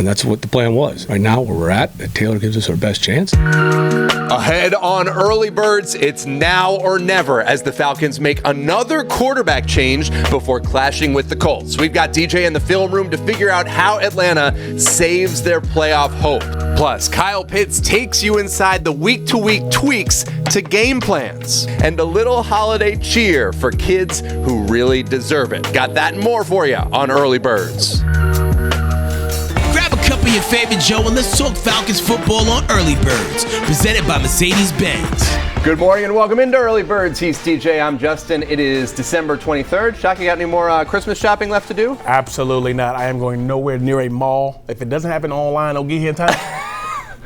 And that's what the plan was. Right now, where we're at, Taylor gives us our best chance. Ahead on Early Birds, it's now or never as the Falcons make another quarterback change before clashing with the Colts. We've got DJ in the film room to figure out how Atlanta saves their playoff hope. Plus, Kyle Pitts takes you inside the week-to-week tweaks to game plans. And a little holiday cheer for kids who really deserve it. Got that and more for you on Early Birds. Grab a cup of your favorite Joe and let's talk Falcons football on Early Birds, presented by Mercedes-Benz. Good morning and welcome into Early Birds. He's DJ, I'm Justin. It is December 23rd. Shockley, got any more Christmas shopping left to do? Absolutely not. I am going nowhere near a mall. If it doesn't happen online, don't get here in time.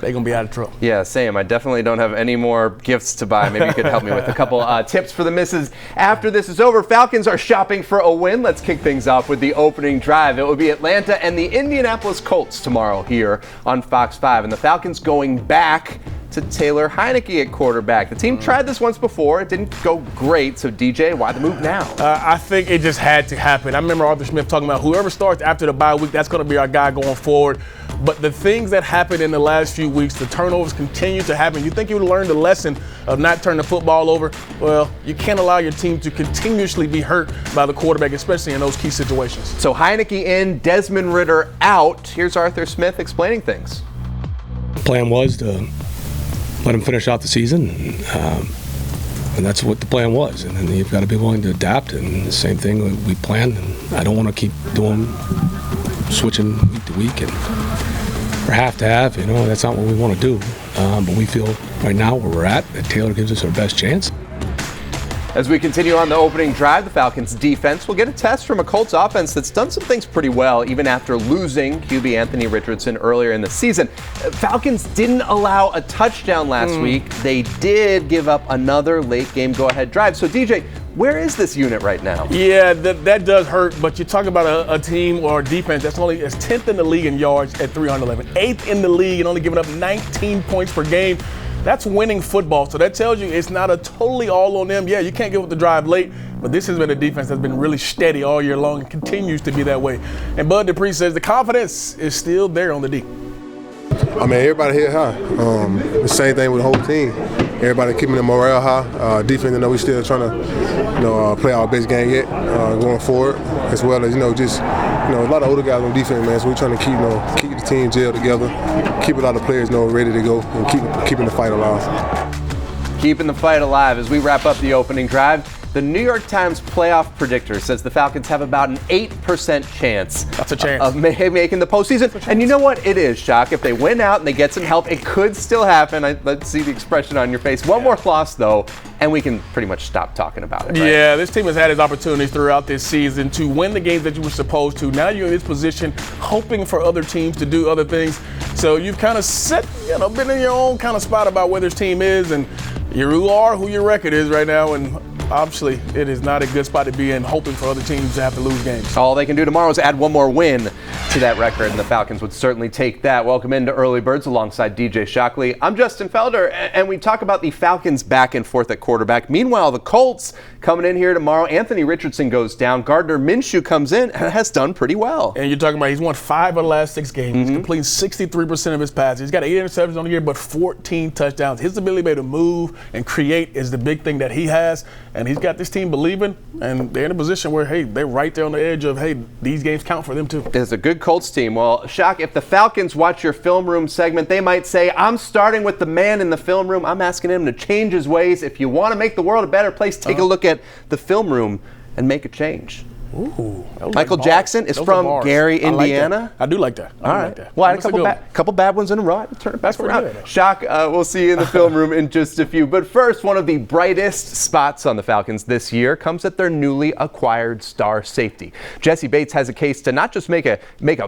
They're going to be out of trouble. Yeah, same. I definitely don't have any more gifts to buy. Maybe you could help me with a couple tips for the misses after this is over. Falcons are shopping for a win. Let's kick things off with the opening drive. It will be Atlanta and the Indianapolis Colts tomorrow here on Fox 5. And the Falcons going back to Taylor Heinicke at quarterback. The team tried this once before. It didn't go great. So, DJ, why the move now? I think it just had to happen. I remember Arthur Smith talking about whoever starts after the bye week, that's going to be our guy going forward. But the things that happened in the last few weeks, the turnovers continue to happen. You think you would learn the lesson of not turning the football over? Well, you can't allow your team to continuously be hurt by the quarterback, especially in those key situations. So Heinicke in, Desmond Ridder out. Here's Arthur Smith explaining things. The plan was to let him finish out the season, and that's what the plan was. And then you've got to be willing to adapt, and the same thing we planned. And I don't want to keep switching week to week and or half to half. That's not what we want to do. But we feel right now where we're at, that Taylor gives us our best chance. As we continue on the opening drive, the Falcons defense will get a test from a Colts offense that's done some things pretty well, even after losing QB Anthony Richardson earlier in the season. Falcons didn't allow a touchdown last week. They did give up another late game go-ahead drive. So, DJ, where is this unit right now? Yeah, that does hurt, but you talk about a team or a defense that's only 10th in the league in yards at 311, 8th in the league and only giving up 19 points per game. That's winning football. So that tells you it's not a totally all on them. Yeah, you can't give up the drive late, but this has been a defense that's been really steady all year long and continues to be that way. And Bud Dupree says the confidence is still there on the D. I mean, everybody here high. The same thing with the whole team. Everybody keeping the morale high. Defense, we still trying to, play our best game yet going forward, as well as just a lot of older guys on defense, man. So we're trying to keep the team gelled together, keep a lot of players ready to go, and keeping the fight alive. Keeping the fight alive as we wrap up the opening drive. The New York Times playoff predictor says the Falcons have about an 8% chance. That's a chance. Of making the postseason. And you know what? It is, Shock. If they win out and they get some help, it could still happen. Let's see the expression on your face. One more loss, though, and we can pretty much stop talking about it, right? Yeah, this team has had its opportunities throughout this season to win the games that you were supposed to. Now you're in this position hoping for other teams to do other things. So you've kind of been in your own kind of spot about where this team is, and you are who your record is right now. And obviously, it is not a good spot to be in, hoping for other teams to have to lose games. All they can do tomorrow is add one more win to that record, and the Falcons would certainly take that. Welcome into Early Birds alongside DJ Shockley. I'm Justin Felder, and we talk about the Falcons back and forth at quarterback. Meanwhile, the Colts coming in here tomorrow. Anthony Richardson goes down. Gardner Minshew comes in and has done pretty well. And you're talking about he's won 5 of the last 6 games. He's completing 63% of his passes. He's got 8 interceptions on the year, but 14 touchdowns. His ability to be able to move and create is the big thing that he has. And he's got this team believing, and they're in a position where, hey, they're right there on the edge of, hey, these games count for them too. It's a good Colts team. Well, Shock, if the Falcons watch your film room segment, they might say, I'm starting with the man in the film room. I'm asking him to change his ways. If you want to make the world a better place, take a look at the film room and make a change. Ooh, Michael Jackson is from Gary, Indiana. I do like that. All right. Well, I had a couple bad ones in a row. Turn it back around. Shock, we'll see you in the film room in just a few. But first, one of the brightest spots on the Falcons this year comes at their newly acquired star safety. Jesse Bates has a case to not just make a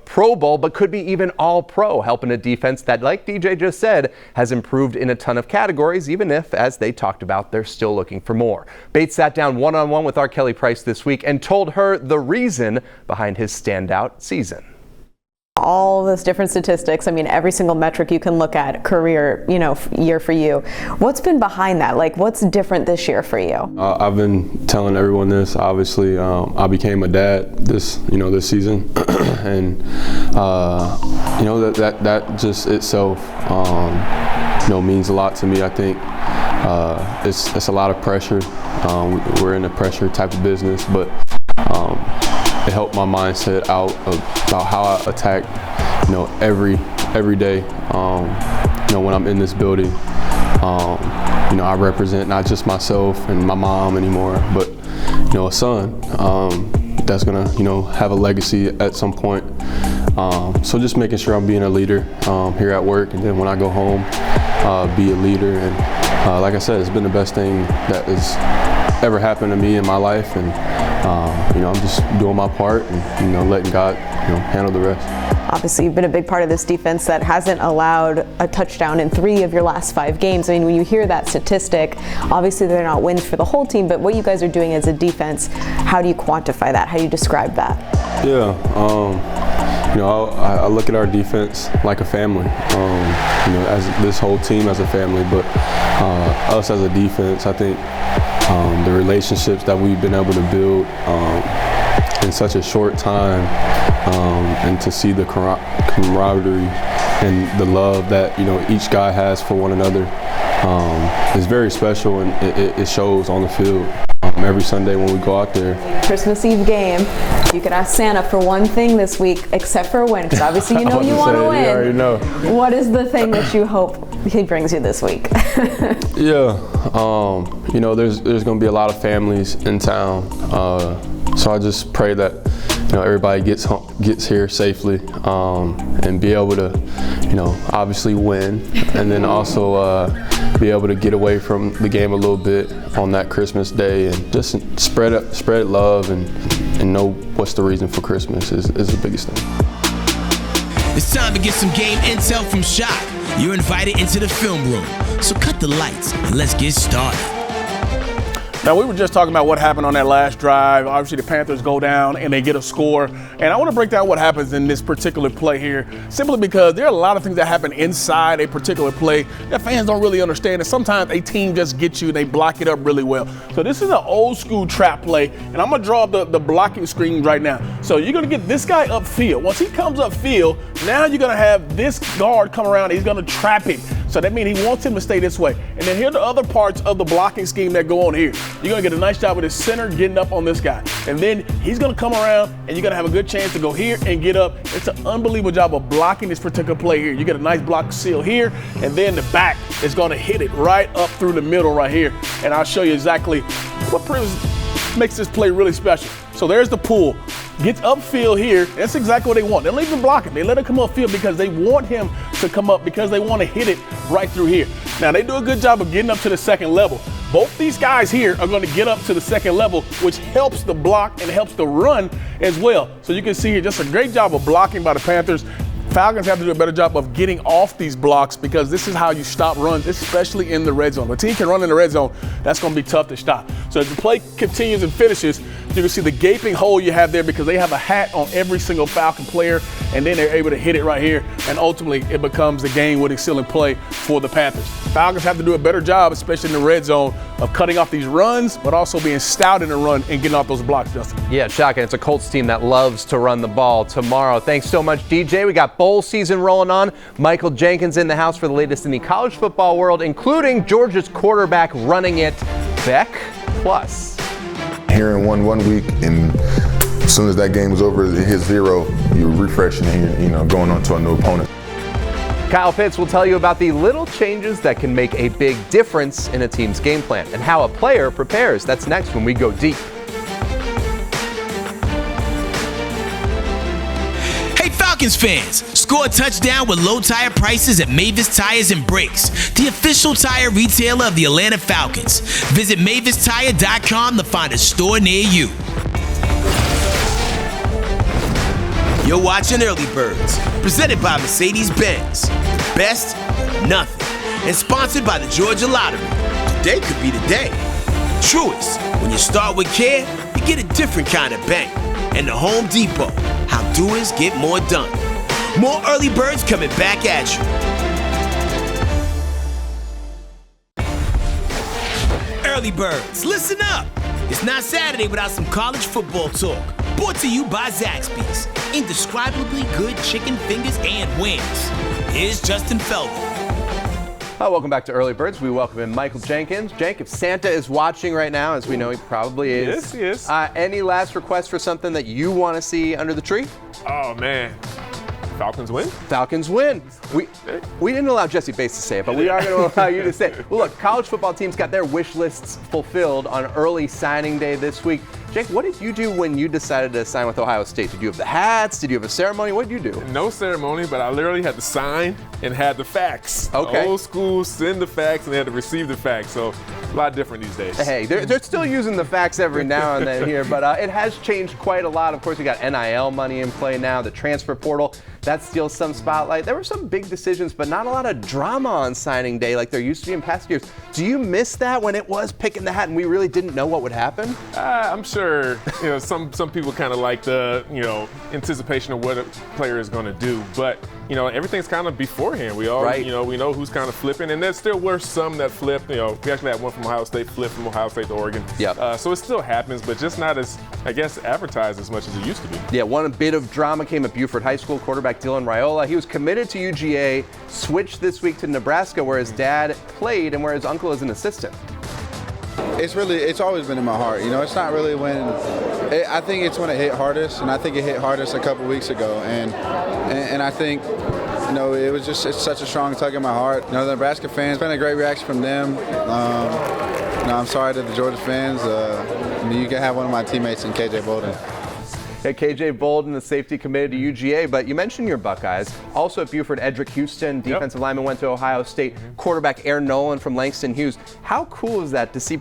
Pro Bowl, but could be even All-Pro, helping a defense that, like DJ just said, has improved in a ton of categories, even if, as they talked about, they're still looking for more. Bates sat down one-on-one with our Kelly Price this week and told her the reason behind his standout season. All those different statistics, I mean, every single metric you can look at, career, year for you. What's been behind that? Like, what's different this year for you? I've been telling everyone this. Obviously, I became a dad this season, and that just itself, means a lot to me. I think it's a lot of pressure. We're in a pressure type of business, but it helped my mindset out about how I attack, every day. When I'm in this building, I represent not just myself and my mom anymore, but a son that's gonna have a legacy at some point. So just making sure I'm being a leader here at work, and then when I go home, be a leader. And like I said, it's been the best thing that has ever happened to me in my life, and I'm just doing my part and letting God handle the rest. Obviously, you've been a big part of this defense that hasn't allowed a touchdown in 3 of your last 5 games. I mean, when you hear that statistic, obviously they're not wins for the whole team, but what you guys are doing as a defense, how do you quantify that? How do you describe that? Yeah, I look at our defense like a family, as this whole team as a family, but us as a defense, I think the relationships that we've been able to build in such a short time, and to see the camaraderie and the love that each guy has for one another is very special, and it shows on the field every Sunday when we go out there. Christmas Eve game, you could ask Santa for one thing this week, except for a win, because obviously you want to win. You already know. What is the thing that you hope he brings you this week? Yeah, there's going to be a lot of families in town, so I just pray that everybody gets here safely, and be able to obviously win, and then also be able to get away from the game a little bit on that Christmas day, and just spread love and know what's the reason for Christmas is the biggest thing. It's time to get some game intel from Shock. You're invited into the film room, so cut the lights and let's get started. Now, we were just talking about what happened on that last drive. Obviously, the Panthers go down and they get a score. And I want to break down what happens in this particular play here, simply because there are a lot of things that happen inside a particular play that fans don't really understand. And sometimes a team just gets you and they block it up really well. So this is an old school trap play. And I'm going to draw up the blocking screen right now. So you're going to get this guy upfield. Once he comes upfield, now you're going to have this guard come around and he's going to trap him. So that means he wants him to stay this way. And then here are the other parts of the blocking scheme that go on here. You're going to get a nice job with his center getting up on this guy. And then he's going to come around and you're going to have a good chance to go here and get up. It's an unbelievable job of blocking this particular play here. You get a nice block seal here, and then the back is going to hit it right up through the middle right here. And I'll show you exactly what makes this play really special. So there's the pull. Gets upfield here. That's exactly what they want. They don't even block him. They let him come upfield because they want him to come up, because they want to hit it right through here. Now, they do a good job of getting up to the second level. Both these guys here are going to get up to the second level, which helps the block and helps the run as well. So you can see here just a great job of blocking by the Panthers. Falcons have to do a better job of getting off these blocks, because this is how you stop runs, especially in the red zone. If a team can run in the red zone, that's going to be tough to stop. So as the play continues and finishes, you can see the gaping hole you have there, because they have a hat on every single Falcon player, and then they're able to hit it right here, and ultimately it becomes the game-winning sealing play for the Panthers. Falcons have to do a better job, especially in the red zone, of cutting off these runs, but also being stout in the run and getting off those blocks, Justin. Yeah, shocking. It's a Colts team that loves to run the ball tomorrow. Thanks so much, DJ. We got bowl season rolling on. Michael Jenkins in the house for the latest in the college football world, including Georgia's quarterback running it, Beck Plus. Here in one week, and as soon as that game was over, it hit 0, you're refreshing and you're going on to a new opponent. Kyle Pitts will tell you about the little changes that can make a big difference in a team's game plan and how a player prepares. That's next when we go deep. Hey Falcons fans, score a touchdown with low tire prices at Mavis Tires and Brakes, the official tire retailer of the Atlanta Falcons. Visit MavisTire.com to find a store near you. You're watching Early Birds, presented by Mercedes-Benz. Best, nothing. And sponsored by the Georgia Lottery. Today could be the day. Truist, when you start with care, you get a different kind of bank. And the Home Depot, how doers get more done. More Early Birds coming back at you. Early Birds, listen up. It's not Saturday without some college football talk. Brought to you by Zaxby's. Indescribably good chicken fingers and wings. Here's Justin Felder. Welcome back to Early Birds. We welcome in Michael Jenkins. Cenk, if Santa is watching right now, as we know he probably is. Yes, he is. Any last requests for something that you want to see under the tree? Oh, man. Falcons win? Falcons win. We didn't allow Jesse Bates to say it, but we are going to allow you to say it. Well, look, college football teams got their wish lists fulfilled on early signing day this week. Cenk, what did you do when you decided to sign with Ohio State? Did you have the hats? Did you have a ceremony? What did you do? No ceremony, but I literally had to sign and had the fax. Okay. Old school, send the fax, and they had to receive the fax. So a lot different these days. Hey, they're still using the fax every now and then here, but it has changed quite a lot. Of course, we got NIL money in play now, the transfer portal. That steals some spotlight. There were some big decisions, but not a lot of drama on signing day like there used to be in past years. Do you miss that when it was picking the hat and we really didn't know what would happen? I'm sure, some people kind of like the, anticipation of what a player is going to do. But, everything's kind of beforehand. We all, right. We know who's kind of flipping. And there still were some that flipped. We actually had one from Ohio State flip from Ohio State to Oregon. Yep. So it still happens, but just not as, advertised as much as it used to be. Yeah, one bit of drama came at Buford High School. Quarterback Dylan Raiola, he was committed to UGA, switched this week to Nebraska where his dad played and where his uncle is an assistant. It's always been in my heart. It's not really I think it's when it hit hardest, and I think it hit hardest a couple weeks ago. And I think, it was it's such a strong tug in my heart. The Nebraska fans, it's been a great reaction from them. I'm sorry to the Georgia fans. You can have one of my teammates in KJ Bolden. Yeah, KJ Bolden, the safety committed to UGA, but you mentioned your Buckeyes. Also at Buford, Edric Houston, defensive lineman, went to Ohio State. Quarterback Aaron Nolan from Langston Hughes. How cool is that to see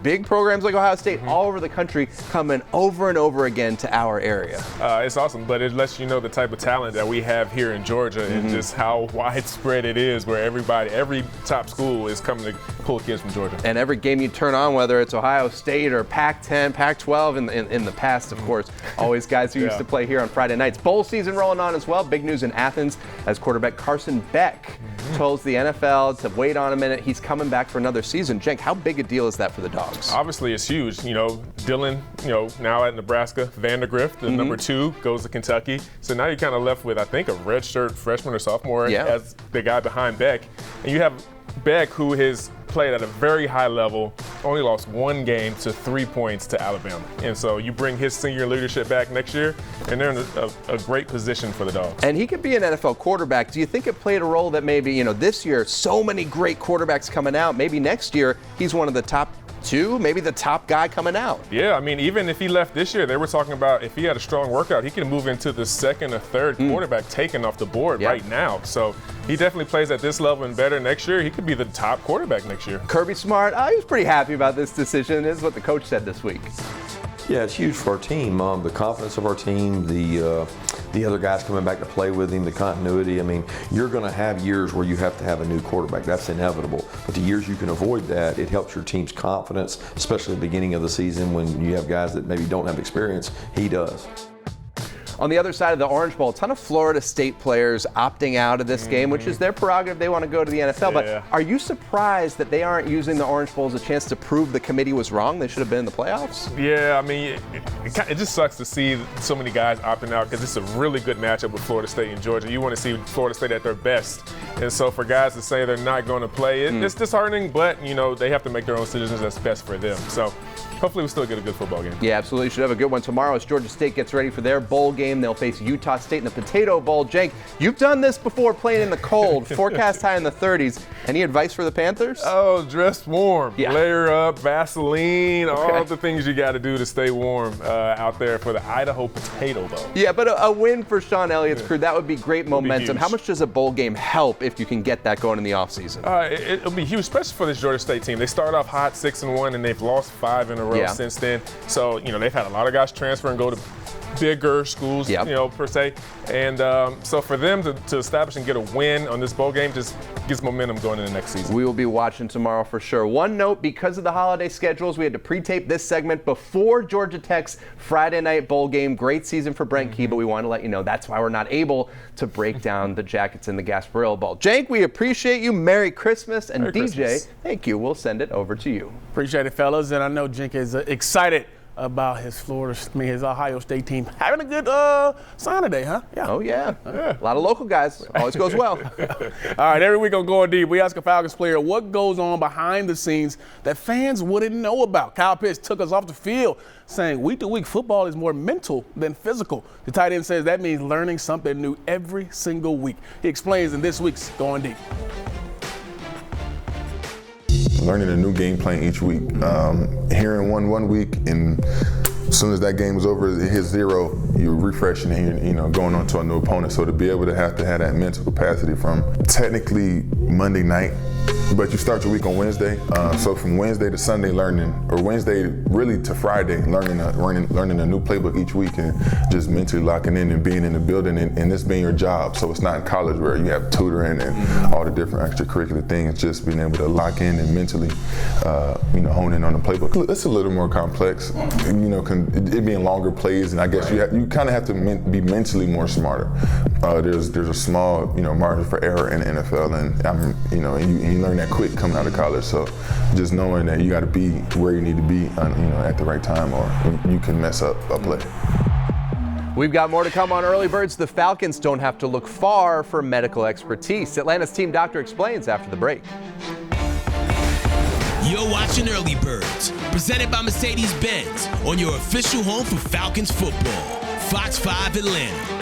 big programs like Ohio State all over the country coming over and over again to our area? It's awesome, but it lets you know the type of talent that we have here in Georgia and just how widespread it is, where every top school is coming to pull kids from Georgia. And every game you turn on, whether it's Ohio State or Pac-10, Pac-12 in the past, of course, always guys who used to play here on Friday nights. Bowl season rolling on as well. Big news in Athens as quarterback Carson Beck tells the NFL to wait on a minute. He's coming back for another season. Cenk, how big a deal is that for the Dogs? Obviously, it's huge. Dylan, now at Nebraska. Vandergrift, the number 2, goes to Kentucky. So now you're kind of left with, I think, a redshirt freshman or sophomore as the guy behind Beck. And you have Beck, who has played at a very high level, only lost one game to 3 points to Alabama. And so you bring his senior leadership back next year, and they're in a great position for the Dogs. And he could be an NFL quarterback. Do you think it played a role that maybe, this year, so many great quarterbacks coming out, maybe next year he's one of the top 2, maybe the top guy coming out? Yeah, even if he left this year, they were talking about if he had a strong workout, he can move into the second or third quarterback taken off the board right now. So he definitely plays at this level and better next year. He could be the top quarterback next year. Kirby Smart, he was pretty happy about this decision. This is what the coach said this week. Yeah, it's huge for our team. The confidence of our team, the other guys coming back to play with him, the continuity. You're going to have years where you have to have a new quarterback. That's inevitable. But the years you can avoid that, it helps your team's confidence, especially at the beginning of the season when you have guys that maybe don't have experience. He does. On the other side of the Orange Bowl, a ton of Florida State players opting out of this game, which is their prerogative. They want to go to the NFL. But are you surprised that they aren't using the Orange Bowl as a chance to prove the committee was wrong? They should have been in the playoffs? Yeah, it just sucks to see so many guys opting out because it's a really good matchup with Florida State and Georgia. You want to see Florida State at their best. And so for guys to say they're not going to play, it's disheartening, but, they have to make their own decisions that's best for them. So hopefully we'll still get a good football game. Yeah, absolutely. Should have a good one tomorrow as Georgia State gets ready for their bowl game. They'll face Utah State in the Potato Bowl. Cenk, you've done this before playing in the cold. Forecast high in the 30s. Any advice for the Panthers? Oh, dress warm. Yeah. Layer up, Vaseline, all the things you got to do to stay warm out there for the Idaho Potato Bowl. Yeah, but a win for Sean Elliott's crew, that would be great momentum. How much does a bowl game help if you can get that going in the offseason? It'll be huge, especially for this Georgia State team. They started off hot 6-1, and they've lost 5 in a row since then. So, they've had a lot of guys transfer and go to bigger schools, per se. And so for them to establish and get a win on this bowl game just gives momentum going into the next season. We will be watching tomorrow for sure. One note, because of the holiday schedules, we had to pre-tape this segment before Georgia Tech's Friday night bowl game. Great season for Brent Key, but we want to let you know that's why we're not able to break down the Jackets in the Gasparilla Bowl. Cenk, we appreciate you. Merry Christmas. And Merry DJ, Christmas. thank you. We'll send it over to you. Appreciate it, fellas. And I know Cenk is excited about his Ohio State team having a good sign today, huh? Yeah. Oh, yeah. A lot of local guys. Always goes well. All right, every week on Going Deep, we ask a Falcons player what goes on behind the scenes that fans wouldn't know about. Kyle Pitts took us off the field saying week-to-week football is more mental than physical. The tight end says that means learning something new every single week. He explains in this week's Going Deep. Learning a new game plan each week. Hearing one week, and as soon as that game is over, it hits zero, you're refreshing and you're going on to a new opponent. So to be able to have that mental capacity from technically Monday night, but you start your week on Wednesday. So from Wednesday to Sunday learning, or Wednesday really to Friday, learning a new playbook each week and just mentally locking in and being in the building and this being your job. So it's not in college where you have tutoring and all the different extracurricular things, just being able to lock in and mentally, hone in on the playbook. It's a little more complex, it being longer plays, and I guess you kind of have to be mentally more smarter. There's a small, margin for error in the NFL, and you learn that quick coming out of college. So just knowing that you got to be where you need to be, at the right time, or you can mess up a play. We've got more to come on Early Birds. The Falcons don't have to look far for medical expertise. Atlanta's team doctor explains after the break. You're watching Early Birds, presented by Mercedes-Benz, on your official home for Falcons football, Fox 5 Atlanta.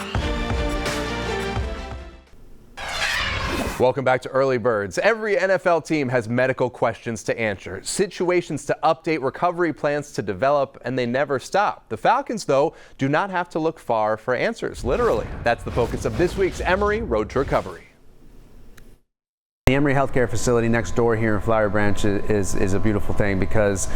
Welcome back to Early Birds. Every NFL team has medical questions to answer, situations to update, recovery plans to develop, and they never stop. The Falcons, though, do not have to look far for answers, literally. That's the focus of this week's Emory Road to Recovery. The Emory Healthcare facility next door here in Flowery Branch is a beautiful thing, because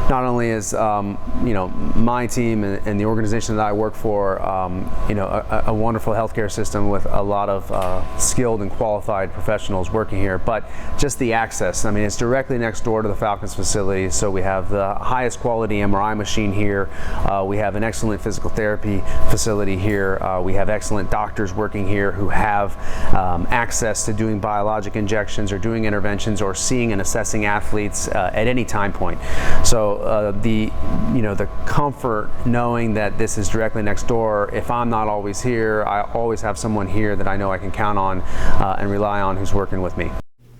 not only is my team and the organization that I work for a wonderful healthcare system with a lot of skilled and qualified professionals working here, but just the access. I mean, it's directly next door to the Falcons facility, so we have the highest quality MRI machine here. We have an excellent physical therapy facility here. We have excellent doctors working here who have access to doing biologic injections or doing interventions or seeing and assessing athletes at any time point. So the comfort knowing that this is directly next door, if I'm not always here, I always have someone here that I know I can count on and rely on who's working with me.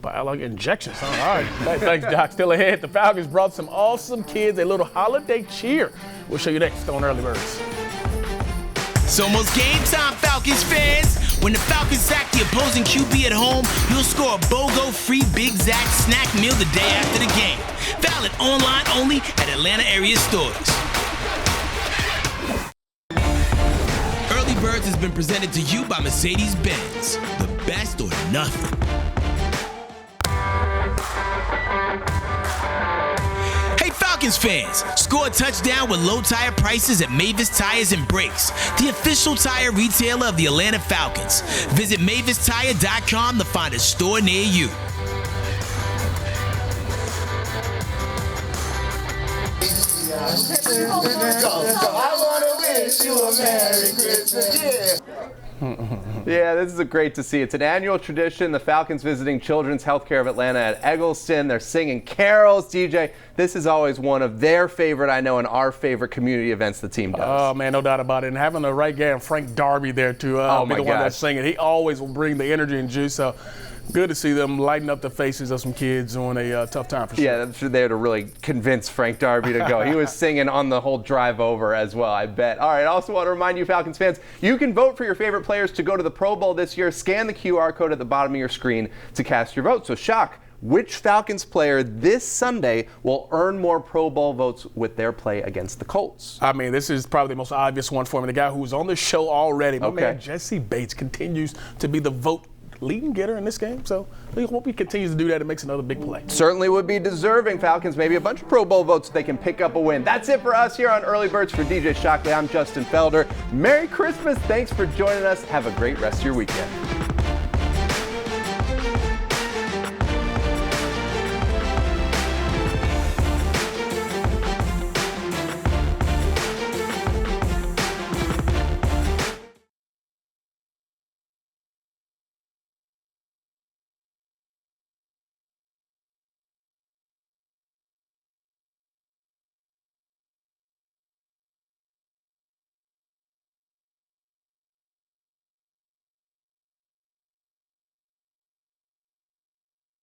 Biologic injections. All right. Thanks, Doc. Still ahead. The Falcons brought some awesome kids a little holiday cheer. We'll show you next on Early Birds. It's almost game time, Falcons fans. When the Falcons sack the opposing QB at home, you'll score a BOGO free Big Zack snack meal the day after the game. Valid online only at Atlanta area stores. Early Birds has been presented to you by Mercedes-Benz. The best or nothing. Falcons fans, score a touchdown with low tire prices at Mavis Tires and Brakes, the official tire retailer of the Atlanta Falcons. Visit MavisTire.com to find a store near you. I want to wish you a Merry Christmas. Yeah, this is great to see. It's an annual tradition. The Falcons visiting Children's Healthcare of Atlanta at Eggleston. They're singing carols. DJ, this is always one of their favorite, I know, and our favorite community events the team does. Oh, man, no doubt about it. And having the right guy, Frank Darby, there to be the one that's singing, he always will bring the energy and juice. So good to see them lighten up the faces of some kids on a tough time for sure. Yeah, I'm sure they had to really convince Frank Darby to go. He was singing on the whole drive over as well, I bet. All right, I also want to remind you, Falcons fans, you can vote for your favorite players to go to the Pro Bowl this year. Scan the QR code at the bottom of your screen to cast your vote. So, Shock, which Falcons player this Sunday will earn more Pro Bowl votes with their play against the Colts? I mean, this is probably the most obvious one for me. The guy who was on the show already. My man, Jesse Bates, continues to be the vote leading getter in this game, so we hope he continues to do that and makes another big play. Certainly would be deserving. Falcons maybe a bunch of Pro Bowl votes so they can pick up a win. That's it for us here on Early Birds. For DJ Shockley, I'm Justin Felder. Merry Christmas. Thanks for joining us. Have a great rest of your weekend.